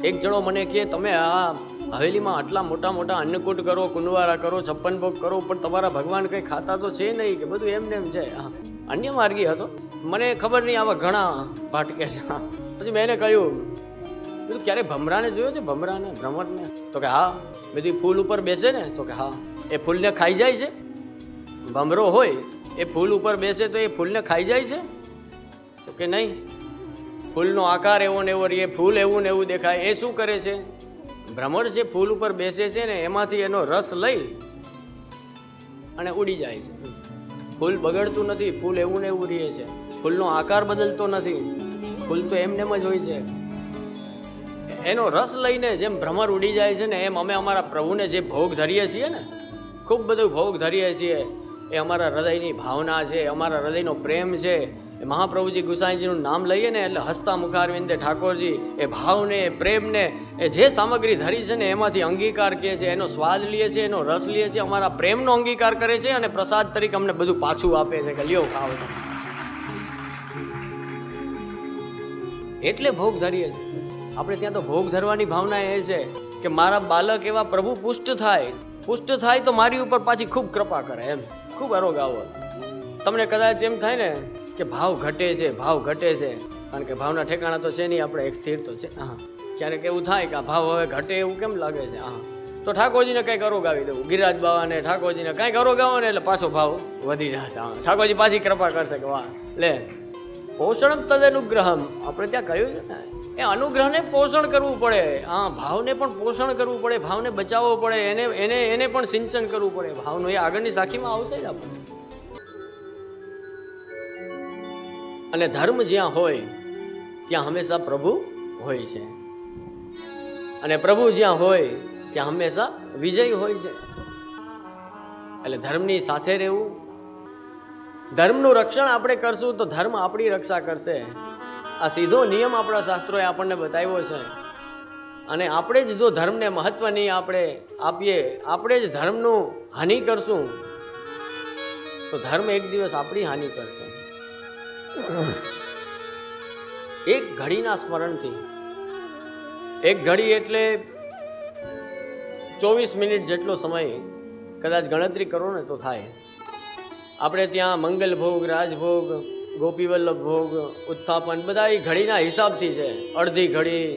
એક જણો મને કહે, તમે આ હવેલીમાં આટલા મોટા મોટા અન્નકૂટ કરો, કુંડવારા કરો, 56 ભોગ કરો, પણ તમારા ભગવાન કંઈ ખાતા તો છે નહીં, કે બધું એમને એમ છે? અન્ય માર્ગી હતો, મને ખબર નહીં, આવા ઘણા ભાટકે છે. પછી મેં એને કહ્યું, બધું ક્યારે ભમરાને જોયો છે? ભમરાને, ભ્રમરને? તો કે હા. બધું ફૂલ ઉપર બેસે ને? તો કે હા. એ ફૂલને ખાઈ જાય છે? ભમરો હોય એ ફૂલ ઉપર બેસે તો એ ફૂલને ખાઈ જાય છે? તો કે નહીં. ફૂલનો આકાર એવો ને એવો રહે, ફૂલ એવું ને એવું દેખાય. એ શું કરે છે? ભ્રમર જે ફૂલ ઉપર બેસે છે ને એમાંથી એનો રસ લઈ અને ઉડી જાય છે. ફૂલ બગડતું નથી, ફૂલ એવું ને એવું રહે છે, ફૂલનો આકાર બદલતો નથી, ફૂલ તો એમનેમ જ હોય છે. એનો રસ લઈને જેમ ભ્રમર ઉડી જાય છે ને, એમ અમે અમારા પ્રભુને જે ભોગ ધરીએ છીએ ને, ખૂબ બધું ભોગ ધરીએ છીએ, એ અમારા હૃદયની ભાવના છે, અમારા હૃદયનો પ્રેમ છે. એ મહાપ્રભુજી ગુસાઈજીનું નામ લઈએ ને એટલે હસતા મુખારવિંદે ઠાકોરજી એ ભાવને, એ પ્રેમને, એ જે સામગ્રી ધરી છે ને એમાંથી અંગીકાર કહે છે, એનો સ્વાદ લઈએ છીએ, એનો રસ લઈએ છીએ, અમારા પ્રેમનો અંગીકાર કરે છે અને પ્રસાદ તરીકે અમને બધું પાછું આપે છે કે લ્યો ખાવ. એટલે ભોગ ધરીએ છીએ આપણે. ત્યાં તો ભોગ ધરવાની ભાવના એ છે કે મારા બાલક એવા પ્રભુ પુષ્ટ થાય તો મારી ઉપર પાછી ખૂબ કૃપા કરે, એમ ખૂબ અરોગાવો. તમને કદાચ એમ થાય ને કે ભાવ ઘટે છે, કારણ કે ભાવના ઠેકાણા તો છે નહીં, આપણે એક સ્થિર તો છે. હા, ક્યારેક એવું થાય કે આ ભાવ હવે ઘટે એવું કેમ લાગે છે? હા, તો ઠાકોરજીને કંઈક અરોગાવી દેવું, ગિરિરાજ બાવાને ઠાકોરજીને કંઈક અરોગાવો ને એટલે પાછો ભાવ વધી જશે. હા, ઠાકોરજી પાછી કૃપા કરશે કે વાહ લે પોષણમ તદ અનુગ્રહમ. આપણે ત્યાં કહ્યું છે ને, એ અનુગ્રહને પોષણ કરવું પડે. હા, ભાવને પણ પોષણ કરવું પડે, ભાવને બચાવવો પડે, એને પણ સિંચન કરવું પડે ભાવનું. એ આગળની સાખીમાં આવશે જ આપણને. અને ધર્મ જ્યાં હોય ત્યાં હંમેશા પ્રભુ હોય છે, અને પ્રભુ જ્યાં હોય ત્યાં હંમેશા વિજય હોય છે. એટલે ધર્મની સાથે રહેવું, ધર્મનું રક્ષણ આપણે કરશું તો ધર્મ આપણી રક્ષા કરશે. આ સીધો નિયમ આપણા શાસ્ત્રોએ આપણને બતાવ્યો છે. અને આપણે જ જો ધર્મને મહત્વ નહીં આપણે આપીએ, આપણે જ ધર્મનું હાનિ કરશું તો ધર્મ એક દિવસ આપણી હાનિ કરશે. એક ઘડીના સ્મરણથી, એક ઘડી એટલે 24 મિનિટ જેટલો સમય કદાચ ગણતરી કરો ને તો થાય. આપણે ત્યાં મંગલ ભોગ, રાજભોગ, ગોપીવલ્લભ ભોગ, ઉત્થાપન બધા એ ઘડીના હિસાબથી છે. અડધી ઘડી,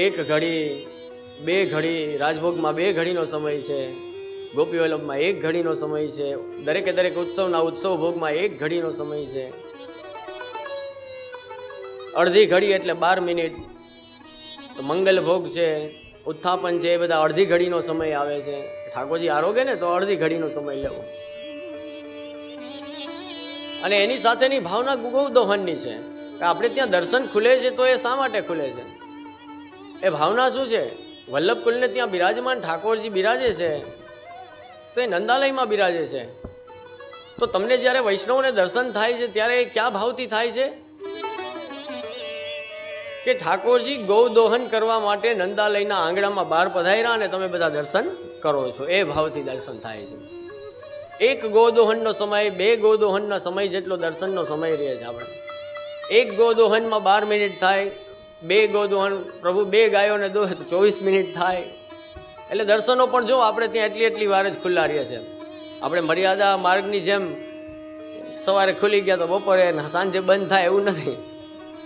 1 ઘડી, 2 ઘડી, રાજભોગમાં 2 ઘડીનો સમય છે, ગોપીવલ્લભમાં 1 ઘડીનો સમય છે, દરેકે દરેક ઉત્સવના ઉત્સવ ભોગમાં 1 ઘડીનો સમય છે. અડધી ઘડી એટલે 12 મિનિટ. તો મંગલ ભોગ છે, ઉત્થાપન છે, એ બધા અડધી ઘડીનો સમય આવે છે. ઠાકોરજી આરોગે ને તો અડધી ઘડીનો સમય લેવો. અને એની સાથેની ભાવના ગૌદોહનની છે કે આપણે ત્યાં દર્શન ખુલે છે તો એ શા માટે ખુલે છે? એ ભાવના શું છે? વલ્લભ કુલને ત્યાં બિરાજમાન ઠાકોરજી બિરાજે છે તો એ નંદાલયમાં બિરાજે છે. તો તમને જ્યારે વૈષ્ણવને દર્શન થાય છે ત્યારે ક્યાં ભાવથી થાય છે? કે ઠાકોરજી ગૌદોહન કરવા માટે નંદાલયના આંગણામાં બહાર પધાર્યા અને તમે બધા દર્શન કરો છો, એ ભાવથી દર્શન થાય છે. 1 ગોદોહનનો સમય, 2 ગોદોહનના સમય જેટલો દર્શનનો સમય રહે છે. આપણે 1 ગોદોહનમાં 12 મિનિટ થાય, 2 ગોદોહન પ્રભુ 2 ગાયોને દોહે તો 24 મિનિટ થાય. એટલે દર્શનો પણ જો આપણે ત્યાં એટલી વાર જ ખુલ્લા રહે છે. આપણે મર્યાદા માર્ગની જેમ સવારે ખુલી ગયા તો બપોરે સાંજે બંધ થાય એવું નથી.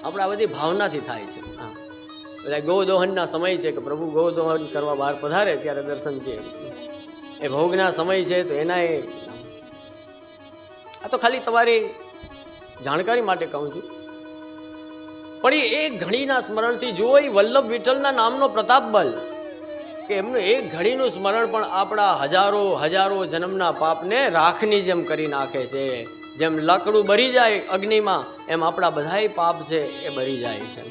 આપણે આ બધી ભાવનાથી થાય છે. હા, બધા ગૌદોહનના સમય છે કે પ્રભુ ગૌદોહન કરવા બહાર પધારે ત્યારે દર્શન છે. એ ભોગના સમય છે તો એના આ તો ખાલી તમારી જાણકારી માટે કહું છું. પણ એ એક ઘડીના સ્મરણથી જુઓ, એ વલ્લભ વિઠ્ઠલના નામનો પ્રતાપ બલ કે એમનું એક ઘડીનું સ્મરણ પણ આપણા હજારો જન્મના પાપને રાખની જેમ કરી નાખે છે. જેમ લાકડું બળી જાય અગ્નિમાં, એમ આપણા બધાય પાપ છે એ બળી જાય છે.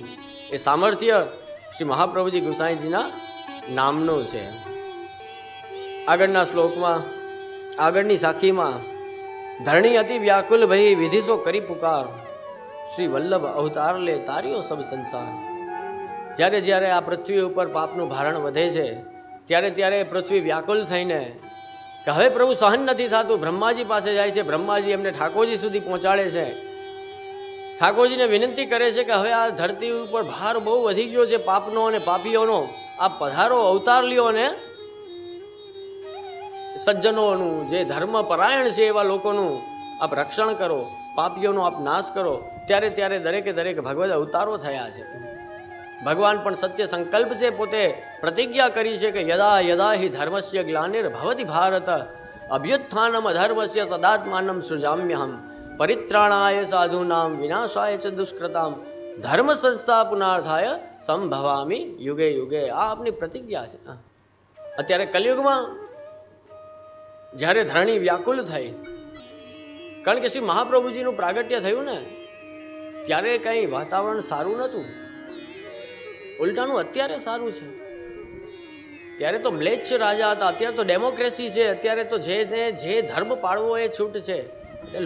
એ સામર્થ્ય શ્રી મહાપ્રભુજી ગુસાઈજીના નામનું છે. આગળના શ્લોકમાં, આગળની સાખીમાં, ધરણી અતિ વ્યાકુલ ભઈ વિધિસો કરી પુકાર, શ્રી વલ્લભ અવતાર લે તાર્યો સબ સંસાર. જ્યારે જ્યારે આ પૃથ્વી ઉપર પાપનું ભારણ વધે છે ત્યારે પૃથ્વી વ્યાકુલ થઈને કે હવે પ્રભુ સહન નથી થતું, બ્રહ્માજી પાસે જાય છે. બ્રહ્માજી એમને ઠાકોરજી સુધી પહોંચાડે છે. ઠાકોરજીને વિનંતી કરે છે કે હવે આ ધરતી ઉપર ભાર બહુ વધી ગયો છે પાપનો અને પાપીઓનો, આપ પધારો, અવતાર લ્યો અને સજ્જનોનું, જે ધર્મ પરાયણ છે એવા લોકોનું આપ રક્ષણ કરો, પાપીઓનો આપ નાશ કરો. ત્યારે દરેકે દરેક ભગવદ અવતારો થયા છે. ભગવાન પણ સત્ય સંકલ્પ છે, પોતે પ્રતિજ્ઞા કરી છે કે યદા યદા હિ ધર્મસ્ય ગ્લાનિર ભવતિ ભારત અભ્યુત્થાનમ અધર્મસ્ય તદાત્માનમ સૃજામ્યહમ પરિત્રાણાય સાધુનામ વિનાશાય ચ દુષ્કૃતામ ધર્મ સંસ્થા પુનાર્થાય સંભવામી યુગે યુગે. આ આપની પ્રતિજ્ઞા છે. અત્યારે કલિયુગમાં જ્યારે ધરણી વ્યાકુલ થઈ, કારણ કે શ્રી મહાપ્રભુજીનું પ્રાગટ્ય થયું ને, ત્યારે કંઈ વાતાવરણ સારું નહોતું, ઉલટાનું અત્યારે સારું છે. ત્યારે તો મ્લેચ્છ રાજા હતા, અત્યારે તો ડેમોક્રેસી છે, અત્યારે તો જે ધર્મ પાળવો એ છૂટ છે,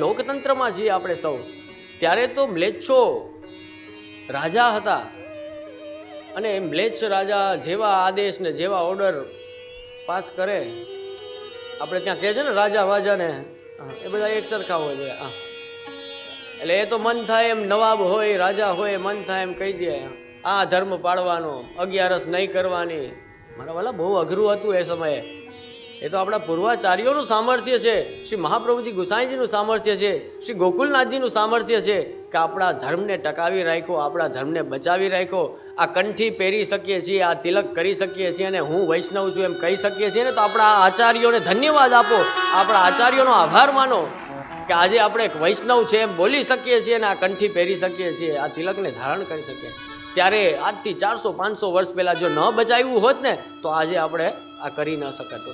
લોકતંત્રમાં છીએ આપણે સૌ. ત્યારે તો મ્લેચ્છો રાજા હતા, અને મ્લેચ્છ રાજા જેવા આદેશ ને જેવા ઓર્ડર પાસ કરે, આપણે ત્યાં કહે છે ને રાજા વાજા ને, એ બધા એક સરખા હોય છે. એટલે એ તો મન થાય એમ નવાબ હોય, રાજા હોય, મન થાય એમ કહી દે આ ધર્મ પાળવાનો, 11 નહીં કરવાની. મારા વાલા બહુ અઘરું હતું એ સમયે. એ તો આપણા પૂર્વાચાર્યોનું સામર્થ્ય છે, શ્રી મહાપ્રભુજી ગુસાઈજીનું સામર્થ્ય છે, શ્રી ગોકુલનાથજીનું સામર્થ્ય છે કે આપણા ધર્મને ટકાવી રાખ્યો, આપણા ધર્મને બચાવી રાખ્યો. આ કંઠી પહેરી શકીએ છીએ, આ તિલક કરી શકીએ છીએ, અને હું વૈષ્ણવ છું એમ કહી શકીએ છીએ ને, તો આપણા આચાર્યોને ધન્યવાદ આપો, આપણા આચાર્યોનો આભાર માનો કે આજે આપણે એક વૈષ્ણવ છે એમ બોલી શકીએ છીએ, અને આ કંઠી પહેરી શકીએ છીએ, આ તિલકને ધારણ કરી શકીએ. ત્યારે આજથી 400-500 વર્ષ પહેલા જો ન બચાવ્યું હોત ને, તો આજે આપણે આ કરી ન શકત.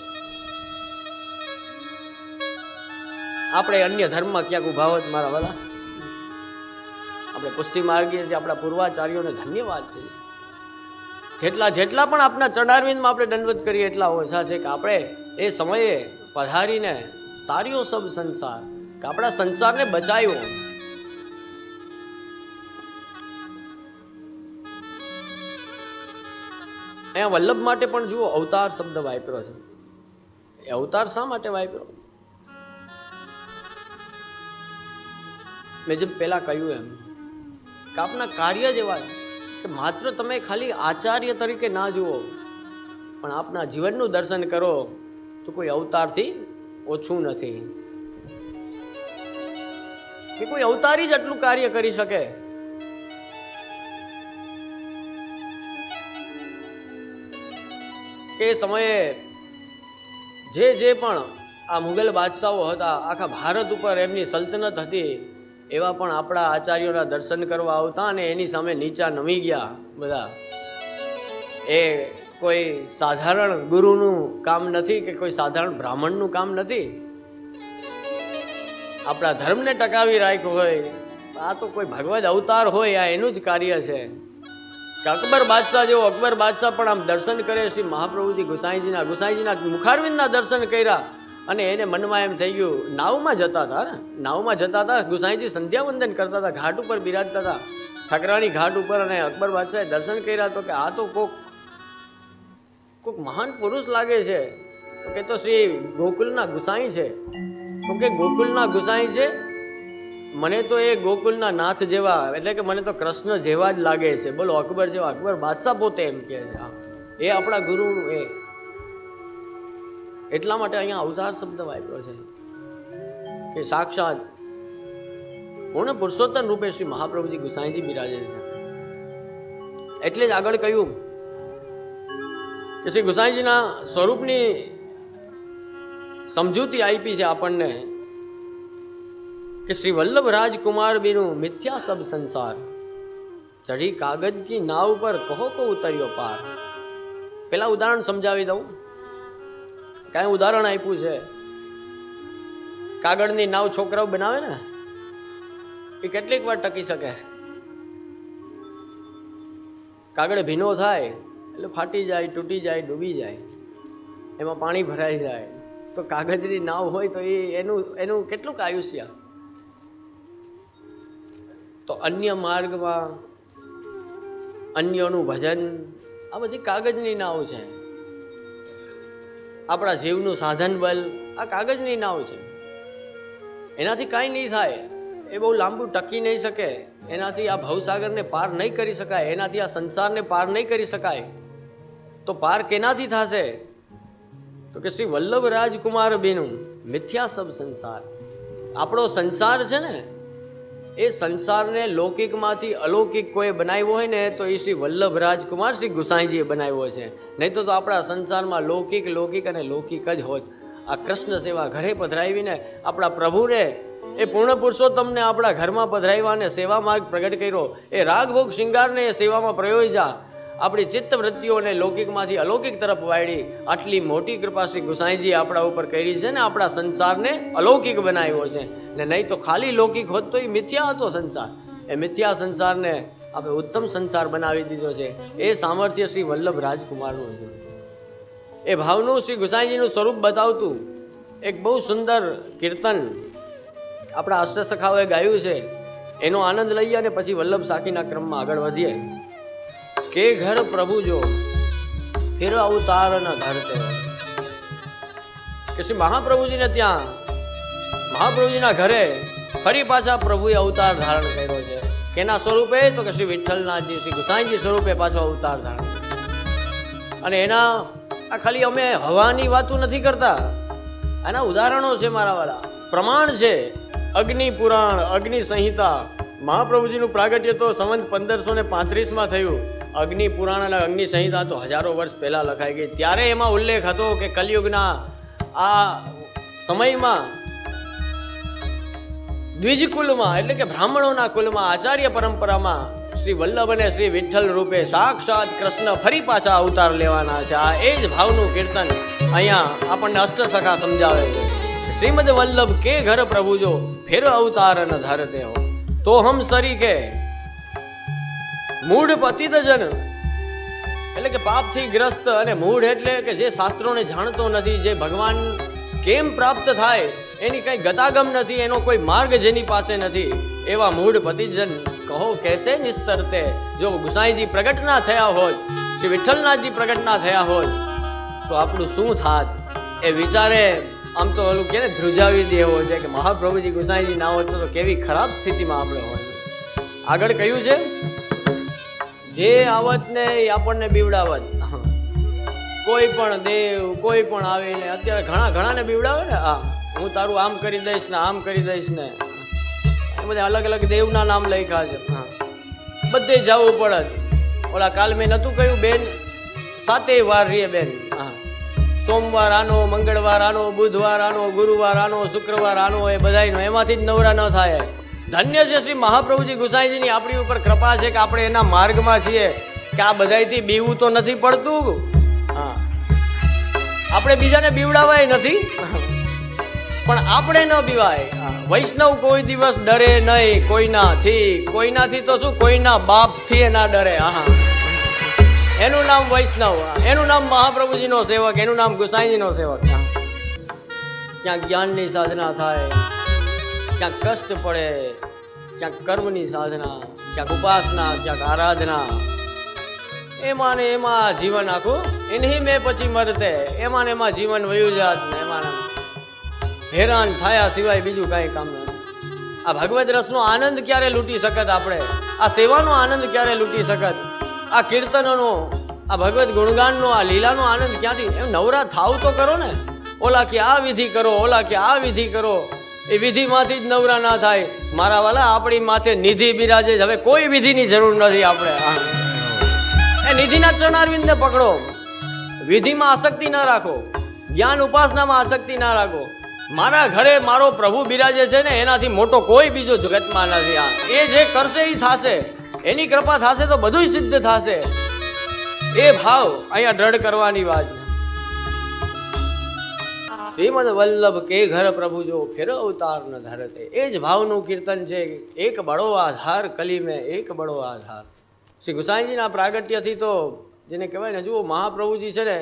આપણે અન્ય ધર્મમાં ક્યાંક ઉભા હોત મારા વાલા. આપણે પુષ્ટિ માર્ગીએ છીએ, આપણા પૂર્વાચાર્યોને ધન્યવાદ છે. જેટલા પણ આપણા ચરણારવિંદમાં આપણે દંડવત કરીએ એટલા ઓછા છે કે આપણે એ સમયે પધારીને તાર્યો સબ સંસાર, કે આપણા સંસારને બચાવ્યો. અહીંયા વલ્લભ માટે પણ જુઓ અવતાર શબ્દ વાપર્યો છે. એ અવતાર શા માટે વાપર્યો? મેં જેમ પેલા કહ્યું એમ કે આપના કાર્ય જેવા કે માત્ર તમે ખાલી આચાર્ય તરીકે ના જુઓ, પણ આપના જીવનનું દર્શન કરો તો કોઈ અવતારથી ઓછું નથી, કે કોઈ અવતારી જ આટલું કાર્ય કરી શકે. એ સમયે જે પણ આ મુગલ બાદશાહો હતા, આખા ભારત ઉપર એમની સલ્તનત હતી, એવા પણ આપણા આચાર્યોના દર્શન કરવા આવતા અને એની સામે નીચા નમી ગયા બધા. એ કોઈ સાધારણ ગુરુનું કામ નથી કે કોઈ સાધારણ બ્રાહ્મણનું કામ નથી. આપણા ધર્મને ટકાવી રાખ્યો હોય, આ તો કોઈ ભગવદ અવતાર હોય, આ એનું જ કાર્ય છે. કે અકબર બાદશાહ જેવો અકબર બાદશાહ પણ આમ દર્શન કરે શ્રી મહાપ્રભુજી ગુસાઈજીના મુખારવિંદના દર્શન કર્યા, અને એને મનમાં એમ થઈ ગયું, નાવમાં જતા હતા ગુસાઈજી સંધ્યા વંદન કરતા હતા, ઘાટ ઉપર બિરાજતા હતા, ઠકરાણી ઘાટ ઉપર, અને અકબર બાદશાહે દર્શન કર્યા તો કે આ તો કોક મહાન પુરુષ લાગે છે. તો કે તો શ્રી ગોકુલના ગુસાઈ છે. તો કે ગોકુલના ગુસાઈ છે, મને તો એ ગોકુલના નાથ જેવા, એટલે કે મને તો કૃષ્ણ જેવા જ લાગે છે. બોલો, અકબર જેવા. અકબર બાદશાહ પોતે એમ કે છે, એ આપણા ગુરુનું એ. એટલા માટે અહીંયા અવતાર શબ્દ વાપર્યો છે કે સાક્ષાત પૂર્ણ પુરુષોત્તમ રૂપે શ્રી મહાપ્રભુજી ગુસાઈજી બિરાજે છે. એટલે જ આગળ કહ્યું કે શ્રી ગુસાઈજીના સ્વરૂપની સમજૂતી આપી છે આપણને કે શ્રી વલ્લભ રાજકુમાર બીનું મિથ્યા સબ સંસાર, ચઢી કાગજ કી નાવ પર કહો કો ઉતર્યો પાર. પેલા ઉદાહરણ સમજાવી દઉં. કાંઈ ઉદાહરણ આપ્યું છે, કાગળની નાવ છોકરાઓ બનાવે ને, એ કેટલીક વાર ટકી શકે. કાગળ ભીનો થાય એટલે ફાટી જાય, તૂટી જાય, ડૂબી જાય, એમાં પાણી ભરાઈ જાય. તો કાગળની નાવ હોય તો એનું કેટલુંક આયુષ્ય. તો અન્ય માર્ગમાં અન્યનું ભજન, આ બધી કાગળની નાવ છે. આપણા જીવનું સાધન બલ આ કાગળની નાવ છે. એનાથી કાંઈ નહીં થાય. એ બહુ લાંબુ ટકી નહીં શકે, એનાથી આ ભવસાગરને પાર નહીં કરી શકાય, એનાથી આ સંસારને પાર નહીં કરી શકાય. તો પાર કેનાથી થશે? તો કે શ્રી વલ્લભ રાજકુમાર બેનું મિથ્યા સબ સંસાર. આપણો સંસાર છે ને, એ સંસારને લૌકિકમાંથી અલૌકિક કોઈ બનાવ્યો હોય ને તો એ શ્રી વલ્લભ રાજકુમાર શ્રી ગુસાઈજીએ બનાવ્યો છે. નહીં તો આપણા સંસારમાં લૌકિક લૌકિક અને લૌકિક જ હોત. આ કૃષ્ણ સેવા ઘરે પધરાવીને આપણા પ્રભુને, એ પૂર્ણ પુરુષોત્તમને આપણા ઘરમાં પધરાવ્યા અને સેવા માર્ગ પ્રગટ કર્યો. એ રાગભોગ શૃંગારને એ સેવામાં પ્રયોજ્યા, આપણી ચિત્તવૃત્તિઓને લૌકિકમાંથી અલૌકિક તરફ વાળી. આટલી મોટી કૃપા શ્રી ગુસાઈજી આપણા ઉપર કરી છે ને, આપણા સંસારને અલૌકિક બનાવ્યો છે. ને નહીં તો ખાલી લૌકિક હોત તો એ મિથ્યા હતો સંસાર. એ મિથ્યા સંસારને આપણે ઉત્તમ સંસાર બનાવી દીધો છે. એ સામર્થ્ય શ્રી વલ્લભ રાજકુમારનું છે. એ ભાવનું શ્રી ગુસાઈજીનું સ્વરૂપ બતાવતું એક બહુ સુંદર કીર્તન આપણા અષ્ટસખાઓએ ગાયું છે. એનો આનંદ લઈએ અને પછી વલ્લભ સાખીના ક્રમમાં આગળ વધીએ. કે ઘર પ્રભુ જો ફિર અવતાર ન ધરતે. કે શ્રી મહાપ્રભુજીને ત્યાં, મહાપ્રભુજીના ઘરે ફરી પાછા પ્રભુએ અવતાર ધારણ કર્યો છે. કેના સ્વરૂપે? તો કે શ્રી વિઠ્ઠલનાથજી, શ્રી ગુસાઈજી સ્વરૂપે પાછો અવતાર ધારણ. અને એના આ ખાલી અમે હવાની વાતો નથી કરતા, આના ઉદાહરણો છે મારા વાળા, પ્રમાણ છે. અગ્નિ પુરાણ, અગ્નિ સંહિતા. મહાપ્રભુજીનું પ્રાગટ્ય તો સંવત 1535માં થયું. અગ્નિ પુરાણ અને અગ્નિ સંહિતા તો હજારો વર્ષ પહેલા લખાઈ ગઈ. ત્યારે એમાં ઉલ્લેખ હતો કે કલિયુગના આ સમયમાં દ્વિજકુલમાં, એટલે કે બ્રાહ્મણોના કુલમાં, આચાર્ય પરંપરામાં શ્રી વલ્લભ અને શ્રી વિઠ્ઠલ રૂપે સાક્ષાત કૃષ્ણ ફરી પાછા અવતાર લેવાના છે. આ એ જ ભાવનું કીર્તન અહીંયા આપણને અષ્ટસખા સમજાવે છે. શ્રીમદ વલ્લભ કે ઘર પ્રભુ જો ફેર અવતાર ન ધરતે હો તો હમ સરીકે મૂઢ પતિત જન, એટલે કે પાપથી ગ્રસ્ત અને મૂઢ એટલે કે જે શાસ્ત્રોને જાણતો નથી, જે ભગવાન કેમ પ્રાપ્ત થાય એની કઈ ગતાગમ નથી, એનો કોઈ માર્ગ જેની પાસે નથી, એવા મૂઢ પતિજન કહો કેસે નિસ્તરતે. જો ગુસાઈજી પ્રગટ ના થયા હોત, શ્રી વિઠ્ઠલનાથજી પ્રગટ ના થયા હોત તો આપણું શું થાત? એ વિચારે આમ તો ઓલું કે ને ધ્રુજાવી દેવો છે કે મહાપ્રભુજી ગુસાઈજી ના હોત તો કેવી ખરાબ સ્થિતિમાં આપણે હોય. આગળ કહ્યું છે, જે આવત ને આપણને બીવડાવત. કોઈ પણ દેવ, કોઈ પણ આવીને અત્યારે ઘણા ને બીવડાવે ને, હા હું તારું આમ કરી દઈશ ને, આમ કરી દઈશ ને, એ બધા અલગ અલગ દેવના નામ લખ્યા છે. હા બધે જવું પડે. ઓલા કાલ મેં નતું કહ્યું બેન 7 વાર રે બેન. હા સોમવાર આનો, મંગળવાર આનો, બુધવાર આનો, ગુરુવાર આનો, શુક્રવાર આનો, એ બધાનો એમાંથી જ નવરા ન થાય. ધન્ય છે શ્રી મહાપ્રભુજી ગુસાઈજીની આપણી ઉપર કૃપા છે કે આપણે એના માર્ગમાં છીએ, કે આ બધાથી બીવું તો નથી પડતું. હા આપણે બીજાને બીવડાવાય નથી, પણ આપણે ન બીવાય. વૈષ્ણવ કોઈ દિવસ ડરે નહીં કોઈનાથી. કોઈનાથી તો શું, કોઈના બાપથી ના ડરે. હા એનું નામ વૈષ્ણવ, એનું નામ મહાપ્રભુજીનો સેવક, એનું નામ ગુસાઈજીનો સેવક. ક્યાંક જ્ઞાનની સાધના થાય, ક્યાંક કષ્ટ પડે, ક્યાંક કર્મની સાધના, ક્યાંક ઉપાસના, ક્યાંક આરાધના, એમાં ને એમાં જીવન આખું એની મેં પછી મરતે, એમાં ને એમાં જીવન વયું જાત ને એમાં હેરાન થયા સિવાય બીજું કાંઈ કામ નથી. આ ભગવદ રસનો આનંદ ક્યારે લૂંટી શકત આપણે? આ સેવાનો આનંદ ક્યારે લૂંટી શકત? આ કીર્તનોનો, આ ભગવદ ગુણગાનનો, આ લીલાનો આનંદ ક્યાંથી? એમ નવરા થાવ તો કરો ને. ઓલા કે આ વિધિ કરો, ઓલા કે આ વિધિ કરો, એ વિધિમાંથી જ નવરા ના થાય. મારા વાલા આપણી માથે નિધિ બિરાજે, હવે કોઈ વિધિની જરૂર નથી આપણે. એ નિધિના ચરણારવિંદને પકડો, વિધિમાં આસક્તિ ના રાખો, જ્ઞાન ઉપાસનામાં આસક્તિ ના રાખો. મારા ઘરે મારો પ્રભુ બિરાજે છે ને, એનાથી મોટો કોઈ બીજો જગતમાં નથી. એ જે કરશે એ થશે, એની કૃપા થશે તો બધું સિદ્ધ થશે. એ ભાવ અહીંયા દ્રઢ કરવાની વાત. શ્રીમદ વલ્લભ કે ઘર પ્રભુ જો ફિર અવતાર ન ધરતે. એ જ ભાવનું કીર્તન છે. એક બડો આધાર કલી મેં, એક બડો આધાર. શ્રી ગુસાઈજીના પ્રાગટ્યથી તો જેને કહેવાય ને, જુઓ મહાપ્રભુજી છે ને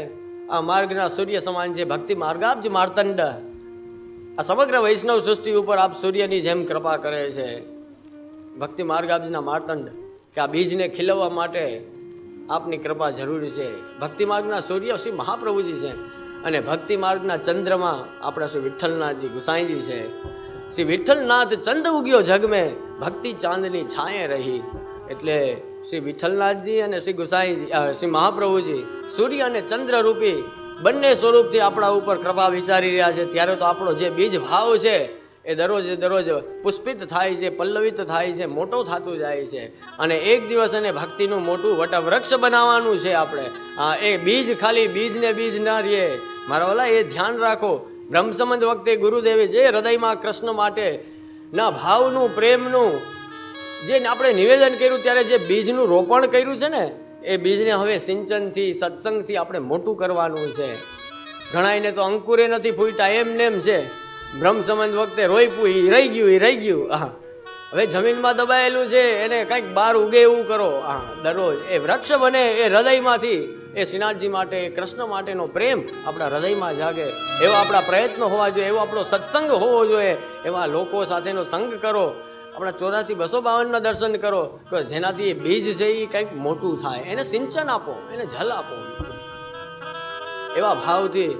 આ માર્ગના સૂર્ય સમાન છે. ભક્તિ માર્ગાબ્જ માર્તંડ. આ સમગ્ર વૈષ્ણવ સૃષ્ટિ ઉપર આપ સૂર્યની જેમ કૃપા કરે છે. ભક્તિ માર્ગાબ્જના માર્તંડ, કે આ બીજને ખીલવવા માટે આપની કૃપા જરૂરી છે. ભક્તિ માર્ગના સૂર્ય શ્રી મહાપ્રભુજી છે, અને ભક્તિ માર્ગના ચંદ્રમાં આપણા શ્રી વિઠ્ઠલનાથજી ગુસાઈજી છે. શ્રી વિઠ્ઠલનાથ ચંદ ઉગ્યો જગ મેં, ભક્તિ ચાંદની છાંયે રહી. એટલે શ્રી વિઠ્ઠલનાથજી અને શ્રી ગુસાઈ શ્રી મહાપ્રભુજી સૂર્ય અને ચંદ્ર રૂપી બંને સ્વરૂપથી આપણા ઉપર કૃપા વિચારી રહ્યા છે. ત્યારે તો આપણો જે બીજ ભાવ છે એ દરરોજ પુષ્પિત થાય છે, પલ્લવિત થાય છે, મોટો થતું જાય છે. અને એક દિવસ એને ભક્તિનું મોટું વટવૃક્ષ બનાવવાનું છે આપણે. એ બીજ ખાલી બીજને બીજ ના રહે મારા વાલા, એ ધ્યાન રાખો. બ્રહ્મસંબંધ વખતે ગુરુદેવે જે હૃદયમાં કૃષ્ણ માટે ના ભાવનું, પ્રેમનું જે આપણે નિવેદન કર્યું, ત્યારે જે બીજનું રોપણ કર્યું છે ને, એ બીજને હવે સિંચનથી, સત્સંગથી આપણે મોટું કરવાનું છે. ઘણાઈને તો અંકુરે નથી ફૂટતા, એમને એમ છે. બ્રહ્મસંબંધ વખતે રોઈપું, રહી ગયું. હા, હવે જમીનમાં દબાયેલું છે, એને કંઈક બહાર ઉગે એવું કરો. હા, દરરોજ એ વૃક્ષ બને, એ હૃદયમાંથી, એ શ્રીનાથજી માટે, કૃષ્ણ માટેનો પ્રેમ આપણા હૃદયમાં જાગે. એવા આપણા પ્રયત્નો હોવા જોઈએ, એવો આપણો સત્સંગ હોવો જોઈએ. એવા લોકો સાથેનો સંગ કરો. આપણા 84,252 દર્શન કરો, જેનાથી એ બીજ છે એ કંઈક મોટું થાય. એને સિંચન આપો, એને જલ આપો. એવા ભાવથી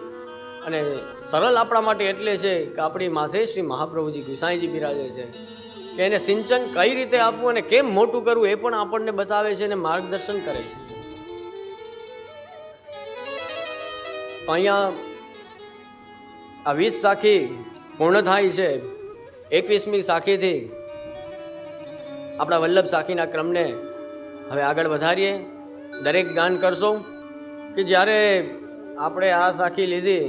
અને સરળ આપણા માટે એટલે છે કે આપણી માથે શ્રી મહાપ્રભુજી ગુસાઈજી બિરાજે છે, કે એને સિંચન કઈ રીતે આપવું અને કેમ મોટું કરવું એ પણ આપણને બતાવે છે અને માર્ગદર્શન કરે છે. અહીંયા આ 20 સાખી પૂર્ણ થાય છે. 21મી સાખીથી આપણા વલ્લભ સાખીના ક્રમને હવે આગળ વધારીએ. દરેક ગાન કરશો કે જ્યારે આપણે આ સાખી લીધી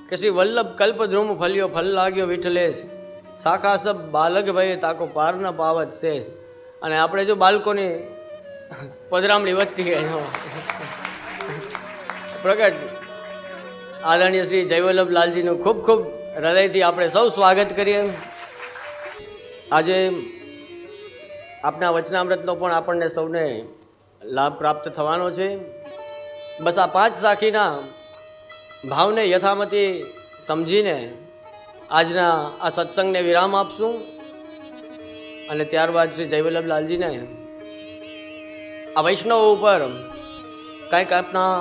કે શ્રી વલ્લભ કલ્પદ્રુમ ફલ્યો, ફલ લાગ્યો વિઠ્ઠલેશ, શાખા સબ બાલક ભય તાકો પાર ન પાવત શેષ. અને આપણે જો બાળકોની પધરામણી વધતી ગઈ પ્રગટ આદરણીય શ્રી જયવલ્લભ લાલજીનું ખૂબ ખૂબ હૃદયથી આપણે સૌ સ્વાગત કરીએ. આજે આપના વચનામૃતનો પણ આપણને સૌને લાભ પ્રાપ્ત થવાનો છે. બસ આ 5 સાખીના ભાવને યથામતી સમજીને આજના આ સત્સંગને વિરામ આપશું. અને ત્યારબાદ શ્રી જયવલ્લભ લાલજીને આ વૈષ્ણવ ઉપર કંઈક આપના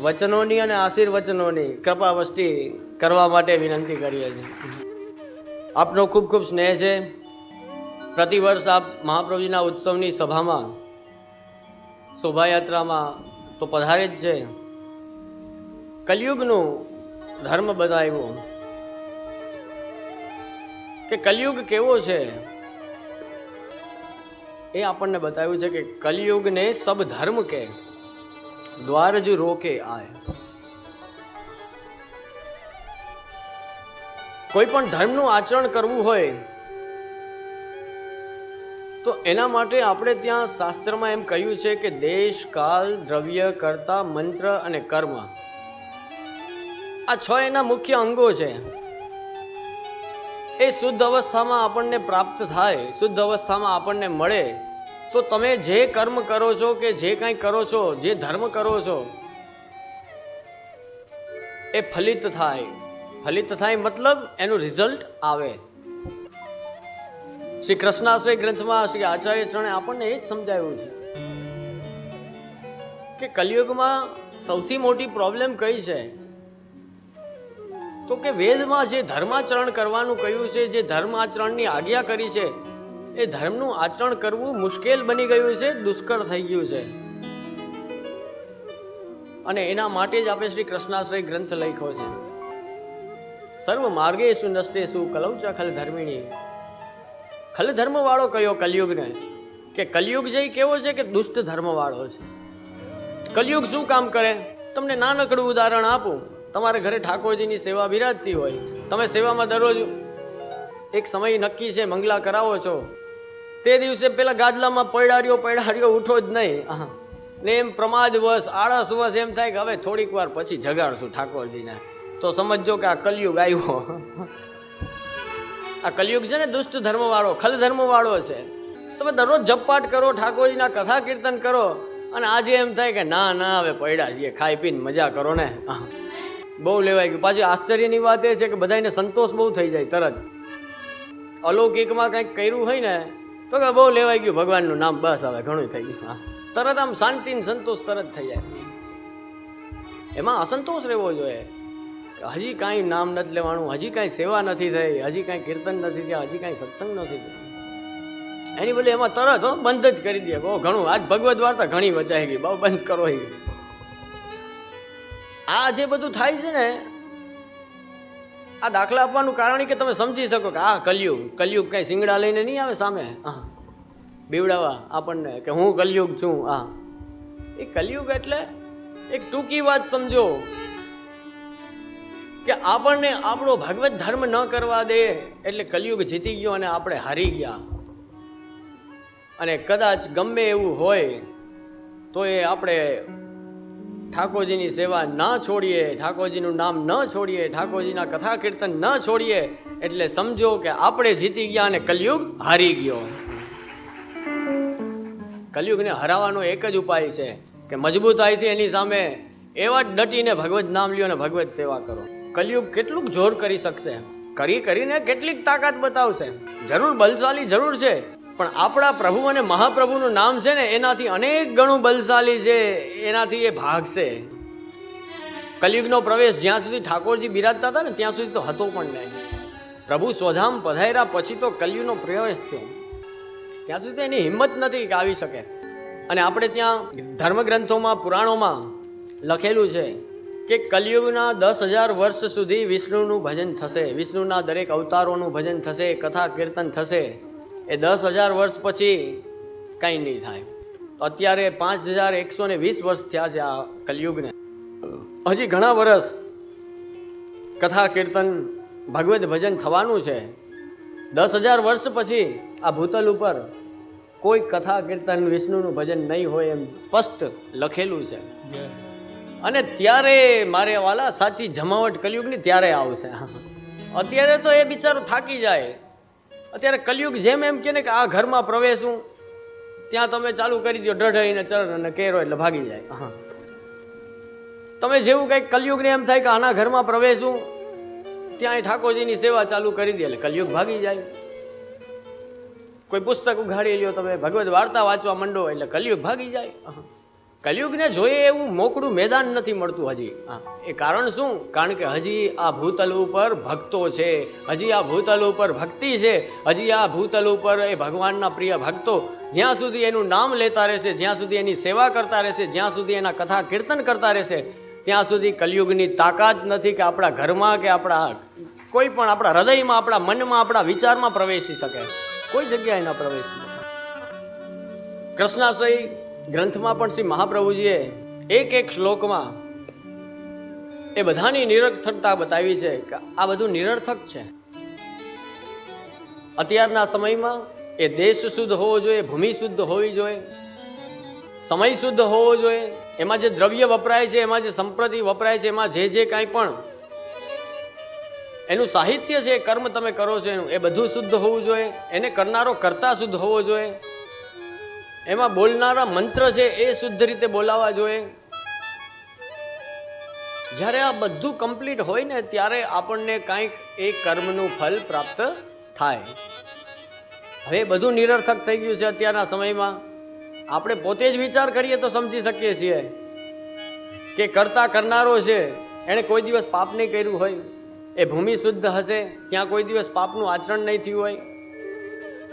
વચનોની અને આશીર્વચનોની કૃપા વસ્તી કરવા માટે વિનંતી કરીએ છીએ. આપનો ખૂબ ખૂબ સ્નેહ છે. પ્રતિવર્ષ આપ મહાપ્રભુજીના ઉત્સવની સભામાં, શોભાયાત્રામાં તો પધારે જ છે. કલયુગનું ધર્મ બતાવ્યું કે કલયુગ કેવો છે એ આપણને બતાવ્યું છે કે કલયુગને સબ ધર્મ કે દ્વાર જ રોકે આય. કોઈ પણ ધર્મનું આચરણ કરવું હોય તો એના માટે આપણે ત્યાં શાસ્ત્રમાં એમ કહ્યું છે કે દેશ, કાલ, દ્રવ્ય, કર્તા, મંત્ર અને કર્મ, આ 6 એના મુખ્ય અંગો છે. એ શુદ્ધ અવસ્થામાં આપણને પ્રાપ્ત થાય, શુદ્ધ અવસ્થામાં આપણને મળે તો તમે જે કર્મ કરો છો કે જે કંઈ કરો છો, જે ધર્મ કરો છો, એ ફલિત થાય. ફલિત થાય મતલબ એનું રિઝલ્ટ આવે. શ્રી કૃષ્ણાશ્રય ગ્રંથમાં શ્રી આચાર્ય ચરણે આપણને એ જ સમજાવ્યું છે કે કલયુગમાં સૌથી મોટી પ્રોબ્લેમ કઈ છે તો કે વેદમાં જે ધર્માચરણ કરવાનું કહ્યું છે, જે ધર્મ આચરણની આજ્ઞા કરી છે, એ ધર્મનું આચરણ કરવું મુશ્કેલ બની ગયું છે, દુષ્કર થઈ ગયું છે. અને એના માટે જ આપણે શ્રી કૃષ્ણાશ્રય ગ્રંથ લખ્યો છે. સર્વ માર્ગેષુ નસ્તેષુ કલૌ ચ ખલ ધર્મિણી. ખલ ધર્મ વાળો કયો કલયુગને, કે કલયુગ જે કેવો છે કે દુષ્ટ ધર્મ વાળો છે. કલયુગ શું કામ કરે? તમને નાનકડું ઉદાહરણ આપું. તમારે ઘરે ઠાકોરજીની સેવા બિરાજતી હોય, તમે સેવામાં દરરોજ એક સમય નક્કી છે, મંગલા કરાવો છો, તે દિવસે પેલા ગાદલામાં પૈડાર્યો ઉઠો જ નહીં ને એમ પ્રમાદવશ, આળસવશ એમ થાય કે હવે થોડીક વાર પછી જગાડશું ઠાકોરજીને, તો સમજો કે આ કલયુગ આવ્યો. આ કલયુગ છે ને દુષ્ટ ધર્મ વાળો, ખલ ધર્મ વાળો છે. તમે દરરોજ જપપાટ કરો, ઠાકોરજીના કથા કીર્તન કરો, અને આજે એમ થાય કે ના ના હવે પૈડા જઈએ, ખાઈ પીને મજા કરો ને. બહુ લેવાય ગયું. પાછી આશ્ચર્યની વાત એ છે કે બધાને સંતોષ બહુ થઈ જાય તરત. અલૌકિકમાં કંઈક કર્યું હોય ને તો કે બહુ લેવાઈ ગયું, ભગવાનનું નામ, બસ હવે ઘણું થઈ ગયું. તરત આમ શાંતિ સંતોષ તરત થઈ જાય. એમાં અસંતોષ રહેવો જોઈએ. હજી કાંઈ નામ નથી લેવાનું, હજી કાંઈ સેવા નથી થઈ, હજી કાંઈ કીર્તન નથી થયા, હજી કાંઈ સત્સંગ નથી થયો, એની બદલે એમાં તરત બંધ જ કરી દે. બહુ ઘણું આજ ભગવદ વાર્તા ઘણી વચાઈ ગઈ, બહુ બંધ કરો. આ જે બધું થાય છે ને, આ દાખલા આપવાનું કારણ કે તમે સમજી શકો કે આ કલયુગ કઈ સિંગડા લઈને નહીં આવે સામે બીવડાવવા આપણને કે હું કલયુગ છું. એ કલયુગ એટલે એક ટૂંકી વાત સમજો કે આપણને આપણો ભગવત ધર્મ ન કરવા દે એટલે કલયુગ જીતી ગયો અને આપણે હારી ગયા. અને કદાચ ગમે એવું હોય તો એ આપણે ઠાકોરજીની સેવા ન છોડીએ, ઠાકોરજીનું નામ ન છોડીએ, ઠાકોરજીના કથા કીર્તન ન છોડીએ એટલે સમજો કે આપણે જીતી ગયા અને કલયુગ હારી ગયો. કલયુગને હરાવવાનો એક જ ઉપાય છે કે મજબૂતાઈથી એની સામે એવા ડટીને ભગવત નામ લ્યો અને ભગવત સેવા કરો. કલયુગ કેટલું જોર કરી શકશે, કરીને કેટલીક તાકાત બતાવશે. જરૂર બલશાલી જરૂર છે, પણ આપણા પ્રભુ અને મહાપ્રભુનું નામ છે ને એનાથી અનેક ગણું બલશાલી છે, એનાથી એ ભાગશે. કલયુગનો પ્રવેશ જ્યાં સુધી ઠાકોરજી બિરાજતા હતા ને ત્યાં સુધી તો હતો પણ નહીં. પ્રભુ સ્વધામ પધાર્યા પછી તો કલયુગનો પ્રવેશ છે, ત્યાં સુધી એની હિંમત નથી કે આવી શકે. અને આપણે ત્યાં ધર્મગ્રંથોમાં પુરાણોમાં લખેલું છે કે કલયુગના 10,000 વર્ષ સુધી વિષ્ણુનું ભજન થશે, વિષ્ણુના દરેક અવતારોનું ભજન થશે, કથા કીર્તન થશે. એ 10,000 વર્ષ પછી કંઈ નહીં થાય. અત્યારે 5,120 વર્ષ થયા છે આ કલયુગને. હજી ઘણા વર્ષ કથા કીર્તન ભગવદ ભજન થવાનું છે. 10,000 વર્ષ પછી આ ભૂતલ ઉપર કોઈ કથા કીર્તન વિષ્ણુનું ભજન નહીં હોય એમ સ્પષ્ટ લખેલું છે. અને ત્યારે મારે વાલા સાચી જમાવટ કલયુગની ત્યારે આવશે. અત્યારે તો એ બિચારો થાકી જાય. અત્યારે કલયુગ જેમ એમ કે ને કે આ ઘરમાં પ્રવેશું ત્યાં તમે ચાલુ કરી દો ડઢઈને ચરણ અને કેરો એટલે ભાગી જાય. તમે જેવું કંઈક કલયુગને એમ થાય કે આના ઘરમાં પ્રવેશું ત્યાં ઠાકોરજીની સેવા ચાલુ કરી દે એટલે કલયુગ ભાગી જાય. કોઈ પુસ્તક ઉઘાડી લ્યો તમે, ભગવદ વાર્તા વાંચવા માંડો એટલે કલયુગ ભાગી જાય. કલયુગને જોઈએ એવું મોકળું મેદાન નથી મળતું હજી. એ કારણ શું? કારણ કે હજી આ ભૂતલ ઉપર ભક્તો છે, હજી આ ભૂતલ ઉપર ભક્તિ છે, હજી આ ભૂતલ ઉપર એ ભગવાનના પ્રિય ભક્તો જ્યાં સુધી એનું નામ લેતા રહેશે, જ્યાં સુધી એની સેવા કરતા રહેશે, જ્યાં સુધી એના કથા કીર્તન કરતા રહેશે, ત્યાં સુધી કલયુગની તાકાત નથી કે આપણા ઘરમાં કે આપણા કોઈ પણ આપણા હૃદયમાં, આપણા મનમાં, આપણા વિચારમાં પ્રવેશી શકે. કોઈ જગ્યાએ ના પ્રવેશી શકે. કૃષ્ણાશ્રય ગ્રંથમાં પણ શ્રી મહાપ્રભુજીએ એક શ્લોકમાં એ બધાની નિરર્થકતા બતાવી છે કે આ બધું નિરર્થક છે. અત્યારના સમયમાં એ દેશ શુદ્ધ હોવો જોઈએ, ભૂમિ શુદ્ધ હોવી જોઈએ, સમય શુદ્ધ હોવો જોઈએ, એમાં જે દ્રવ્ય વપરાય છે, એમાં જે સંપત્તિ વપરાય છે, એમાં જે કાંઈ પણ એનું સાહિત્ય છે, કર્મ તમે કરો છો એનું, એ બધું શુદ્ધ હોવું જોઈએ. એને કરનારો કર્તા શુદ્ધ હોવો જોઈએ. એમાં બોલનારા મંત્ર છે એ શુદ્ધ રીતે બોલાવા જોઈએ. જ્યારે આ બધું કમ્પ્લીટ હોય ને ત્યારે આપણને કાંઈક એ કર્મનું ફલ પ્રાપ્ત થાય. હવે બધું નિરર્થક થઈ ગયું છે અત્યારના સમયમાં. આપણે પોતે જ વિચાર કરીએ તો સમજી શકીએ છીએ કે કરતા કરનારો છે એણે કોઈ દિવસ પાપ નહીં કર્યું હોય, એ ભૂમિ શુદ્ધ હશે, ત્યાં કોઈ દિવસ પાપનું આચરણ નહીં થયું હોય.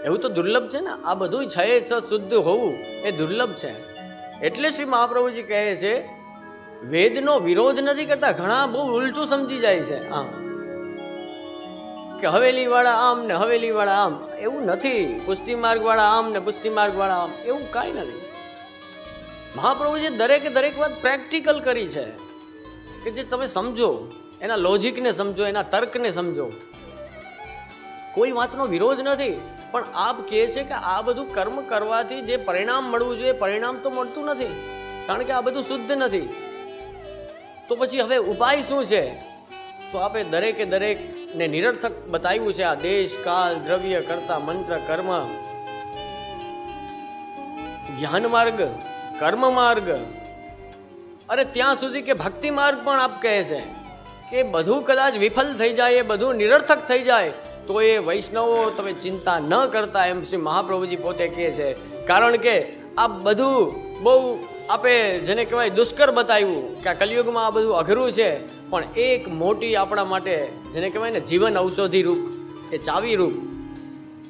એવું તો દુર્લભ છે ને. આ બધું છે શુદ્ધ હોવું એ દુર્લભ છે. એટલે શ્રી મહાપ્રભુજી કહે છે વેદનો વિરોધ નથી કરતા. ઘણા બહુ ઉલટું સમજી જાય છે કે હવેલી વાળા આમ ને હવેલી વાળા આમ. એવું નથી. પુષ્ટિ માર્ગ વાળા આમ ને પુષ્ટિ માર્ગ વાળા આમ, એવું કાંઈ નથી. મહાપ્રભુજી દરેક વાત પ્રેક્ટિકલ કરી છે કે જે તમે સમજો, એના લોજિકને સમજો, એના તર્કને સમજો. કોઈ વાતનો વિરોધ નથી, પણ આપ કહે છે કે આ બધું કર્મ કરવાથી જે પરિણામ મળવું જોઈએ પરિણામ તો મળતું નથી, કારણ કે આ બધું શુદ્ધ નથી. તો પછી હવે ઉપાય શું છે? તો આપણે દરેકને નિરર્થક બતાવ્યું છે. આ દેશ, કાળ, દ્રવ્ય, કર્તા, મંત્ર, કર્મ, જ્ઞાન માર્ગ, કર્મ માર્ગ, અરે ત્યાં સુધી કે ભક્તિ માર્ગ પણ આપ કહે છે કે બધું કદાચ વિફલ થઈ જાય, એ બધું નિરર્થક થઈ જાય તો એ વૈષ્ણવો તમે ચિંતા ન કરતા, એમ શ્રી મહાપ્રભુજી પોતે કહે છે. કારણ કે આ બધું બહુ આપે જેને કહેવાય દુષ્કર બતાવ્યું કે આ કલિયુગમાં આ બધું અઘરું છે, પણ એક મોટી આપણા માટે જેને કહેવાય ને જીવન ઔષધિ રૂપ, એ ચાવી રૂપ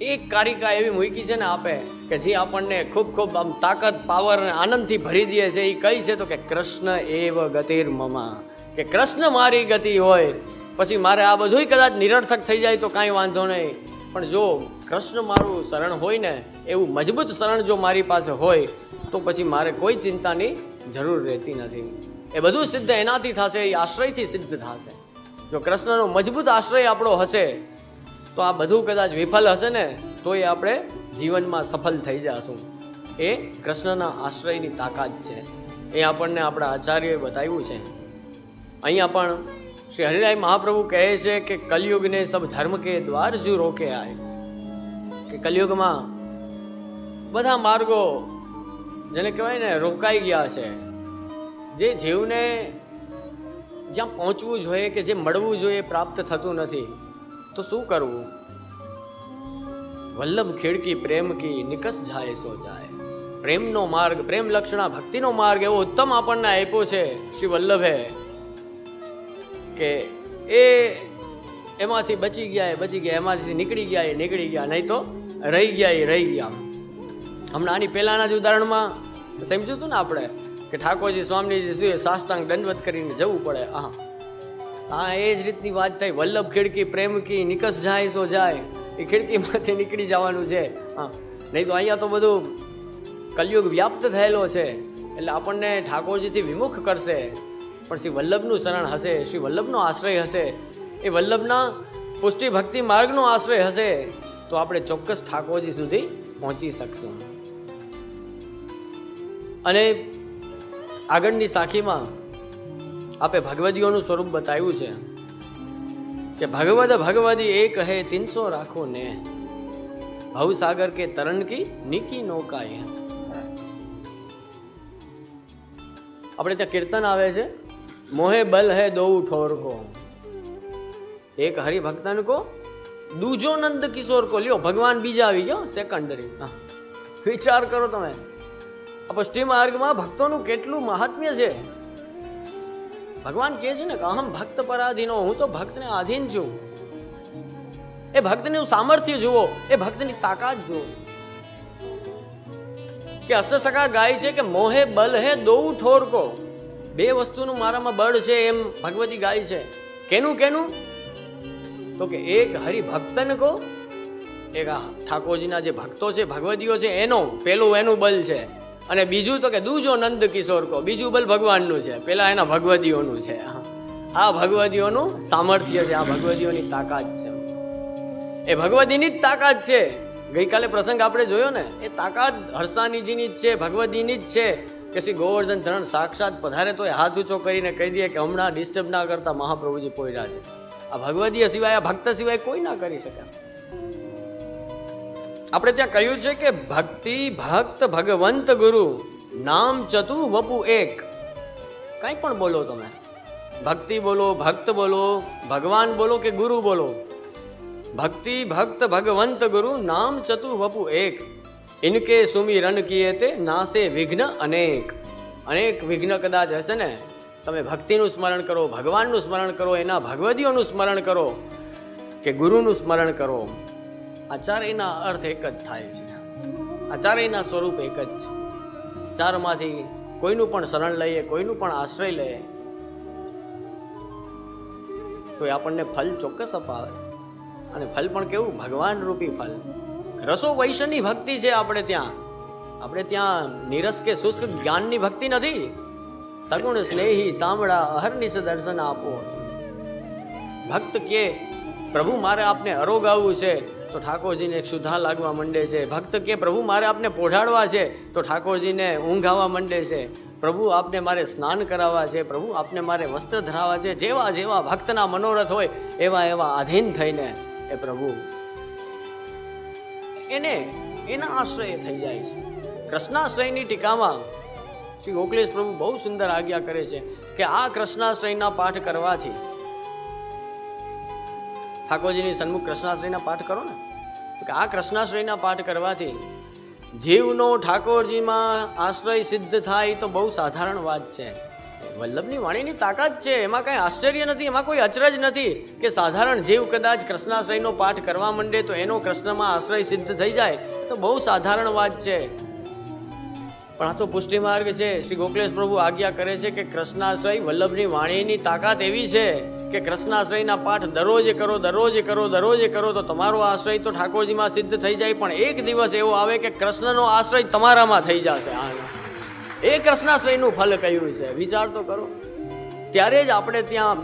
એક કારિકા એવી મૂકી છે ને આપે કે જે આપણને ખૂબ ખૂબ આમ તાકાત, પાવર અને આનંદથી ભરી દે છે. એ કઈ છે તો કે કૃષ્ણ એવ ગતિર્મમા, કે કૃષ્ણ મારી ગતિ હોય પછી મારે આ બધું કદાચ નિરર્થક થઈ જાય તો કાંઈ વાંધો નહીં, પણ જો કૃષ્ણ મારું શરણ હોય ને, એવું મજબૂત શરણ જો મારી પાસે હોય તો પછી મારે કોઈ ચિંતાની જરૂર રહેતી નથી. એ બધું સિદ્ધ એનાથી થશે, એ આશ્રયથી સિદ્ધ થશે. જો કૃષ્ણનો મજબૂત આશ્રય આપણો હશે તો આ બધું કદાચ વિફલ હશે ને તો એ આપણે જીવનમાં સફળ થઈ જશું. એ કૃષ્ણના આશ્રયની તાકાત છે. એ આપણને આપણા આચાર્યએ બતાવ્યું છે. અહીંયા પણ શ્રી હરિરાય મહાપ્રભુ કહે છે કે કલયુગને સબ ધર્મ કે દ્વાર જો રોકે આય, કે કલયુગમાં બધા માર્ગો જેને કહેવાય ને રોકાઈ ગયા છે. જે જીવને જ્યાં પહોંચવું જોઈએ કે જે મળવું જોઈએ પ્રાપ્ત થતું નથી, તો શું કરવું? વલ્લભ ખેડકી પ્રેમ કી નિકસ જાય સો જાય. પ્રેમનો માર્ગ, પ્રેમ લક્ષણા ભક્તિનો માર્ગ એવો ઉત્તમ આપણને આપ્યો છે શ્રી વલ્લભે કે એ એમાંથી બચી ગયા, એમાંથી નીકળી ગયા, નહીં તો રહી ગયા. હમણાં આની પહેલાના જ ઉદાહરણમાં સમજ્યું હતું ને આપણે કે ઠાકોરજી સ્વામીજી શું સાષ્ટાંગ દંડવત કરીને જવું પડે. હા, એ જ રીતની વાત થઈ. વલ્લભ ખિડકી પ્રેમ કી નિકસ જાય સો જાય, એ ખિડકીમાંથી નીકળી જવાનું છે. હા, નહીં તો અહીંયા તો બધું કલયુગ વ્યાપ્ત થયેલો છે એટલે આપણને ઠાકોરજીથી વિમુખ કરશે. પણ શ્રી વલ્લભનું શરણ હશે, શ્રી વલ્લભનો આશ્રય હશે, એ વલ્લભના પુષ્ટિ ભક્તિ માર્ગનો આશ્રય હશે તો આપણે ચોક્કસ ઠાકોરજી સુધી પહોંચી શકશું. અને આગળની સાખીમાં આપે ભગવદીઓનું સ્વરૂપ બતાવ્યું છે કે ભગવદી એક હે 300 રાખો ને, ભવસાગર કે તરણ કી નીકી નૌકાય. આપણે ત્યાં કીર્તન આવે છે, મોહે બલ હે દો ઠોર કો, એક હરિભક્તન કો દૂજો નંદ કિશોર કો. લ્યો, ભગવાન બીજા આવી ગયો, સેકન્ડરી. વિચાર કરો તમે, પુષ્ટિ માર્ગમાં ભક્તોનું કેટલું મહાત્મ્ય છે. ભગવાન કહે છે ને કે અહમ ભક્ત પરાધીનો, હું તો ભક્તને આધીન છું. એ ભક્તનું સામર્થ્ય જુઓ, એ ભક્તની તાકાત જુઓ. કે અષ્ટસખા ગાય છે કે મોહે બલ હે દો ઠોર કો, બે વસ્તુનું મારામાં બળ છે એમ ભગવતી ગાય છે. કેનું? તો કે એક હરિભક્તન કો, એક ઠાકોરજીના જે ભક્તો છે, ભગવતીઓ છે, પેલું એનું બલ છે. અને બીજું તો કે દૂજો નંદ કિશોર કો, બીજું બલ ભગવાનનું છે, પેલા એના ભગવતીઓનું છે. આ ભગવતીઓનું સામર્થ્ય છે, આ ભગવતીઓની તાકાત છે. એ ભગવતીની જ તાકાત છે. ગઈકાલે પ્રસંગ આપણે જોયો ને, એ તાકાત હરસાનીજીની જ છે, ભગવતીની જ છે. કે શ્રી ગોવર્ધન ધરણ સાક્ષાત પધારે તો એ હાથ ઊંચો કરીને કહી દે કે હમણાં ડિસ્ટર્બ ના કરતા મહાપ્રભુજી પોયરા છે. આ ભગવતીય સિવાય, આ ભક્ત સિવાય કોઈ ના કરી શકે. આપણે ત્યાં કહ્યું છે કે ભક્તિ ભક્ત ભગવંત ગુરુ નામ ચતુ વપુ એક. કંઈ પણ બોલો તમે, ભક્તિ બોલો, ભક્ત બોલો, ભગવાન બોલો કે ગુરુ બોલો, ભક્તિ ભક્ત ભગવંત ગુરુ નામ ચતુ વપુ એક. ઇનકે સુમિરન કિએ તે નાસે વિઘ્ન અનેક. અનેક વિઘ્ન કદાચ હશે ને, તમે ભક્તિનું સ્મરણ કરો, ભગવાનનું સ્મરણ કરો, એના ભગવદીઓનું સ્મરણ કરો કે ગુરુનું સ્મરણ કરો. આ ચારેયના અર્થ એક જ થાય છે. આ ચારેયના સ્વરૂપ એક જ છે. ચારમાંથી કોઈનું પણ શરણ લઈએ, કોઈનું પણ આશ્રય લઈએ તો એ આપણને ફલ ચોક્કસ અપાવે. અને ફલ પણ કેવું? ભગવાન રૂપી ફલ. રસો વૈષ્ણની ભક્તિ છે આપણે ત્યાં નિરસ કે શુષ્ક જ્ઞાનની ભક્તિ નથી. સગુણ સ્નેહી સાંભળા અહર્નિશ દર્શન આપો. ભક્ત કે પ્રભુ મારે આપને અરોગાવવું છે તો ઠાકોરજીને ક્ષુધા લાગવા માંડે છે. ભક્ત કે પ્રભુ મારે આપને પોઢાડવા છે તો ઠાકોરજીને ઊંઘ આવવા માંડે છે. પ્રભુ આપને મારે સ્નાન કરાવવા છે, પ્રભુ આપને મારે વસ્ત્ર ધરાવવા છે. જેવા જેવા ભક્તના મનોરથ હોય એવા એવા આધીન થઈને એ પ્રભુ એના આશ્રય થઈ જાય છે. કૃષ્ણાશ્રયની ટીકામાં શ્રી ગોખલેશ પ્રભુ બહુ સુંદર આજ્ઞા કરે છે કે આ કૃષ્ણાશ્રયના પાઠ કરવાથી, ઠાકોરજીની સન્મુખ કૃષ્ણાશ્રયના પાઠ કરો ને, કે આ કૃષ્ણાશ્રયના પાઠ કરવાથી જીવનો ઠાકોરજીમાં આશ્રય સિદ્ધ થાય તો બહુ સાધારણ વાત છે. વલ્લભની વાણીની તાકાત છે, એમાં કઈ આશ્ચર્ય નથી, એમાં કોઈ અચરજ નથી કે સાધારણ જીવ કદાચ કૃષ્ણાશ્રયનો પાઠ કરવા માંડે તો એનો કૃષ્ણમાં આશ્રય સિદ્ધ થઈ જાય, તો બહુ સાધારણ વાત છે. પણ આ તો પુષ્ટિ માર્ગ છે. શ્રી ગોકલેશ પ્રભુ આજ્ઞા કરે છે કે કૃષ્ણાશ્રય વલ્લભની વાણીની તાકાત એવી છે કે કૃષ્ણાશ્રયના પાઠ દરરોજ કરો, દરરોજ કરો, દરરોજ કરો તો તમારો આશ્રય તો ઠાકોરજીમાં સિદ્ધ થઈ જાય. પણ એક દિવસ એવો આવે કે કૃષ્ણનો આશ્રય તમારામાં થઈ જશે. એ કૃષ્ણાશ્રયનું ફલ કયું છે વિચાર તો કરો. ત્યારે જ આપણે ત્યાં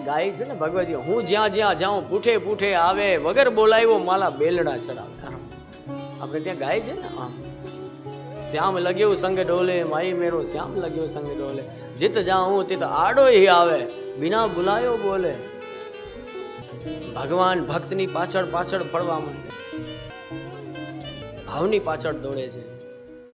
ગાય છે ને ભગવતી, હું જ્યાં જ્યાં જાઉં પૂઠે પૂઠે આવે, વગર બોલાવ્યો માલા બેલડા ચડાવે. આપણે ત્યાં ગાય છે ને, હા, શ્યામ લગ્યો સંગ ડોલે, માઈ મેરો શ્યામ લગ્યો સંગ ડોલે, જીત જાઉં તિત આડો ही આવે, બિના બુલાયો બોલે. ભગવાન ભક્તની પાછળ પાછળ ફરવા માંડે, ભાવની પાછળ દોડે છે.